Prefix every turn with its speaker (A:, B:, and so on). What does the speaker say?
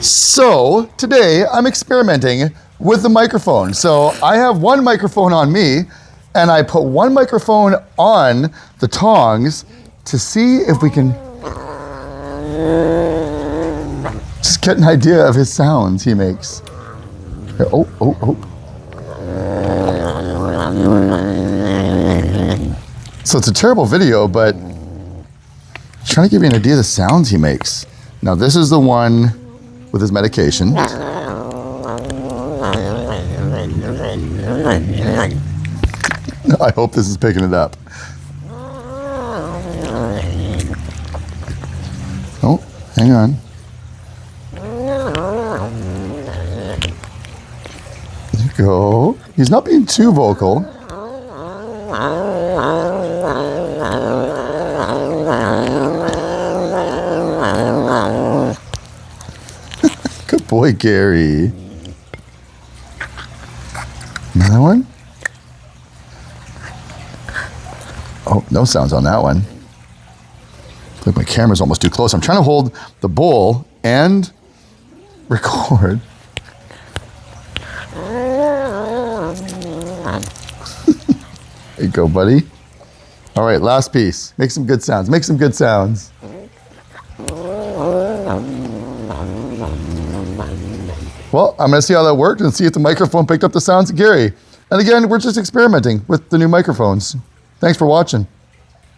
A: So today I'm experimenting with the microphone. So I have one microphone on me and I put one microphone on the tongs to see if we can just get an idea of his sounds he makes. Here, oh. So it's a terrible video, but I'm trying to give you an idea of the sounds he makes. Now this is the one with his medication. I hope this is picking it up. Oh, hang on. There you go. He's not being too vocal. Good boy, Gary. Another one? Oh, no sounds on that one. I think my camera's almost too close. I'm trying to hold the bowl and record. There you go, buddy. All right, last piece. Make some good sounds. Make some good sounds. Well, I'm going to see how that worked and see if the microphone picked up the sounds of Gary. And again, we're just experimenting with the new microphones. Thanks for watching.